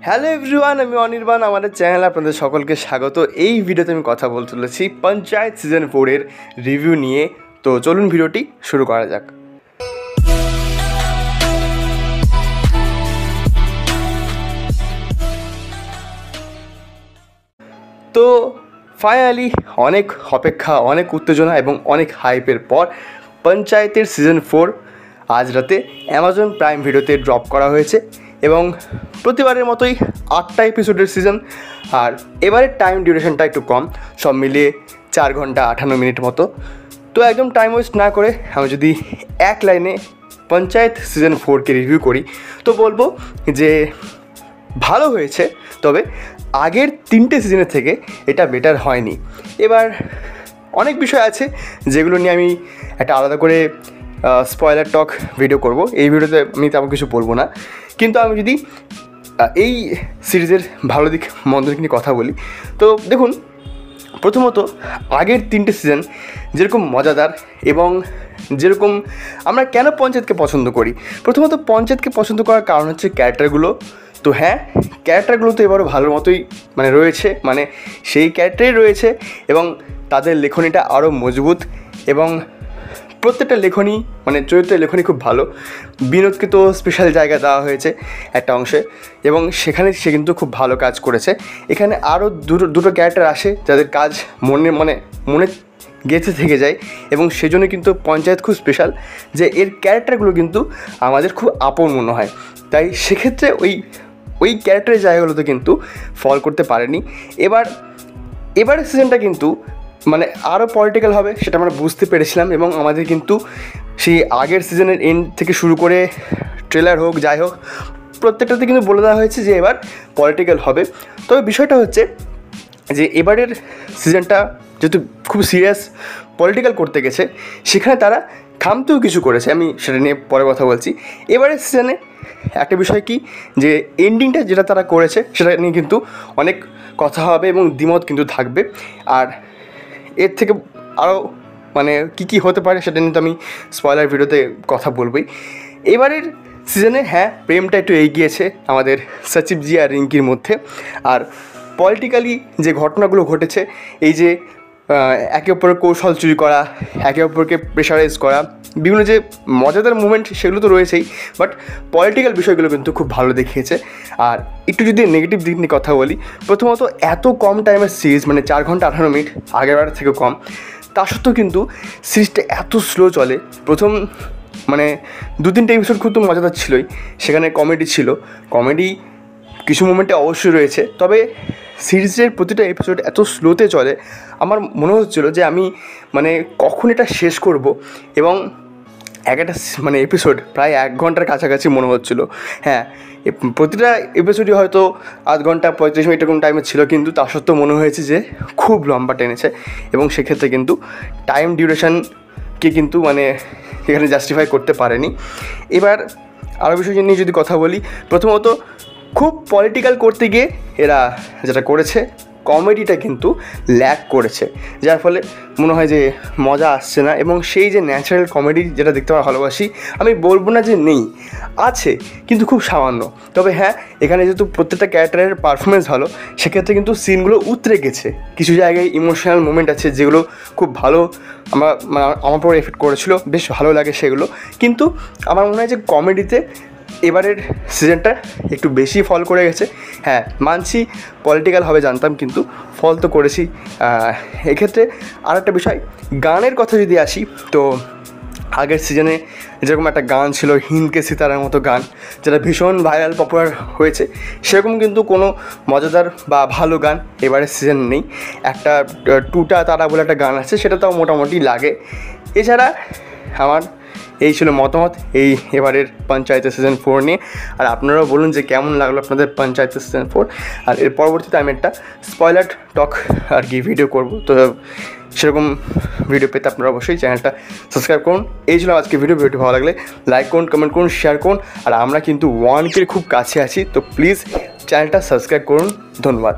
Hello everyone, আমি অনির্বাণ। আমাদের চ্যানেলে আপনাদের সকলকে স্বাগত। এই ভিডিওতে আমি কথা বলতে চলেছি পঞ্চায়েত সিজন 4-এর রিভিউ নিয়ে। তো চলুন ভিডিওটি শুরু করা যাক। তো ফাইনালি অনেক অপেক্ষা, অনেক উত্তেজনা এবং অনেক হাইপের পর পঞ্চায়েতের সিজন 4 আজ রাতে অ্যামাজন প্রাইম ভিডিওতে ড্রপ করা হয়েছে এবং প্রতিবারের মতোই 8টা এপিসোডের সিজন। আর এবারের টাইম ডিউরেশনটা একটু কম, সব মিলিয়ে 4 ঘন্টা 58 মিনিট মতো। তো একদম টাইম ওয়েস্ট না করে আমি যদি এক লাইনে পঞ্চায়েত সিজন 4কে রিভিউ করি তো বলবো যে ভালো হয়েছে, তবে আগের 3টে সিজনের থেকে এটা বেটার হয়নি। এবার অনেক বিষয় আছে যেগুলো নিয়ে আমি একটা আলাদা করে স্পয়লার টক ভিডিও করব। এই ভিডিওতে আমি তেমন কিছু বলবো না, কিন্তু আমি যদি এই সিরিজের ভালো দিক মন্দ দিক নিয়ে কথা বলি তো দেখুন, প্রথমত আগের 3টে সিজন যেরকম মজাদার এবং যেরকম আমরা কেন পঞ্চায়েতকে পছন্দ করি, প্রথমত পঞ্চায়েতকে পছন্দ করার কারণ হচ্ছে ক্যারেক্টারগুলো। তো হ্যাঁ, ক্যারেক্টারগুলো তো এবারও ভালোর মতোই রয়েছে, সেই ক্যারেক্টারই রয়েছে এবং তাদের লেখনীটা আরও মজবুত এবং প্রত্যেকটা লেখনী চরিত্রের লেখনী খুব ভালো। বিনোদকে তো স্পেশাল জায়গা দেওয়া হয়েছে একটা অংশে এবং সেখানে সে কিন্তু খুব ভালো কাজ করেছে। এখানে আরও দুটো ক্যারেক্টার আসে যাদের কাজ মনে গেঁথে থেকে যায় এবং সেজন্য কিন্তু পঞ্চায়েত খুব স্পেশাল, যে এর ক্যারেক্টারগুলো কিন্তু আমাদের খুব আপন মনে হয়। তাই সেক্ষেত্রে ওই ক্যারেক্টারের জায়গাগুলোতে কিন্তু ফল করতে পারেনি। এবারের সিজনটা কিন্তু আরও পলিটিক্যাল হবে সেটা আমরা বুঝতে পেরেছিলাম এবং আমাদের কিন্তু সেই আগের সিজনের এন্ড থেকে শুরু করে ট্রেলার হোক যাই হোক প্রত্যেকটাতে কিন্তু বলে দেওয়া হয়েছে যে এবার পলিটিক্যাল হবে। তবে বিষয়টা হচ্ছে যে এবারের সিজনটা যেহেতু খুব সিরিয়াস পলিটিক্যাল করতে গেছে, সেখানে তারা খামতেও কিছু করেছে, আমি সেটা নিয়ে পরে কথা বলছি। এবারের সিজনে একটা বিষয় কি, যে এন্ডিংটা যেটা তারা করেছে সেটা নিয়ে কিন্তু অনেক কথা হবে এবং দ্বিমত কিন্তু থাকবে। আর এর থেকে আরও কী হতে পারে সেটা নিয়ে তো আমি স্পয়লার ভিডিওতে কথা বলবই। এবারের সিজনে হ্যাঁ, প্রেমটা একটু এগিয়েছে আমাদের সচিবজি আর রিঙ্কির মধ্যে। আর পলিটিক্যালি যে ঘটনাগুলো ঘটেছে, এই যে একে অপরের কৌশল চুরি করা, একে অপরকে প্রেশারাইজ করা, বিভিন্ন যে মজাদার মুভমেন্ট সেগুলো তো রয়েছেই, বাট পলিটিক্যাল বিষয়গুলো কিন্তু খুব ভালো দেখিয়েছে। আর একটু যদি নেগেটিভ দিক নিয়ে কথা বলি, প্রথমত এত কম টাইমের সিরিজ 4 ঘন্টা 58 মিনিট, আগেরবার থেকে কম, তা সত্ত্বেও কিন্তু সিরিজটা এত স্লো চলে। প্রথম 2-3টে এপিসোড খুব তো মজাদার ছিলই, সেখানে কমেডি ছিল, কমেডি কিছু মোমেন্টে অবশ্যই রয়েছে, তবে সিরিজের প্রতিটা এপিসোড এত স্লোতে চলে, আমার মনে হচ্ছিলো যে আমি কখন এটা শেষ করব এবং একটা এপিসোড প্রায় 1 ঘন্টার কাছাকাছি মনে হচ্ছিলো। হ্যাঁ, প্রতিটা এপিসোডই হয়তো আধ ঘন্টা 35 মিনিট এরকম টাইমে ছিল, কিন্তু তা সত্ত্বেও মনে হয়েছে যে খুব লম্বা টেনেছে এবং সেক্ষেত্রে কিন্তু টাইম ডিউরেশনকে কিন্তু এখানে জাস্টিফাই করতে পারেনি। এবার আরও বিষয় নিয়ে যদি কথা বলি, প্রথমত খুব পলিটিক্যাল করতে গিয়ে এরা যেটা করেছে, কমেডিটা কিন্তু ল্যাক করেছে, যার ফলে মনে হয় যে মজা আসছে না। এবং সেই যে ন্যাচারাল কমেডি যেটা দেখতে আমরা ভালোবাসি, আমি বলবো না যে নেই, আছে, কিন্তু খুব সামান্য। তবে হ্যাঁ, এখানে যেহেতু প্রত্যেকটা ক্যারেক্টারের পারফরমেন্স ভালো, সেক্ষেত্রে কিন্তু সিনগুলো উতরে গেছে। কিছু জায়গায় ইমোশনাল মোমেন্ট আছে যেগুলো খুব ভালো আমার পর এফেক্ট করেছিল, বেশ ভালো লাগে সেগুলো। কিন্তু আমার মনে হয় যে কমেডিতে এবারের সিজনটা একটু বেশি ফল করে গেছে। হ্যাঁ, মানছি পলিটিক্যাল হবে জানতাম, কিন্তু ফল তো করেছি। এক্ষেত্রে আর একটা বিষয়, গানের কথা যদি আসি, তো আগের সিজনে যেরকম একটা গান ছিল হিন্দকে সিতারার মতো গান, যেটা ভীষণ ভাইরাল পপুলার হয়েছে, সেরকম কিন্তু কোনো মজাদার বা ভালো গান এবারের সিজন নেই। একটা টুটা তারা বলে একটা গান আছে, সেটা তাও মোটামুটি লাগে। এছাড়া আমার এই ছিল মতামত এবারের পঞ্চায়েতের সিজন 4 নিয়ে। আর আপনারাও বলুন যে কেমন লাগলো আপনাদের পঞ্চায়েতের সিজন 4। আর এর পরবর্তীতে আমি একটা স্পয়লার টক ভিডিও করব, তো সেরকম ভিডিও পেতে আপনারা অবশ্যই চ্যানেলটা সাবস্ক্রাইব করুন। এই ছিল আজকে ভিডিওটি ভালো লাগলে লাইক করুন, কমেন্ট করুন, শেয়ার করুন। আর আমরা কিন্তু 1K খুব কাছে আছি, তো প্লিজ চ্যানেলটা সাবস্ক্রাইব করুন। ধন্যবাদ।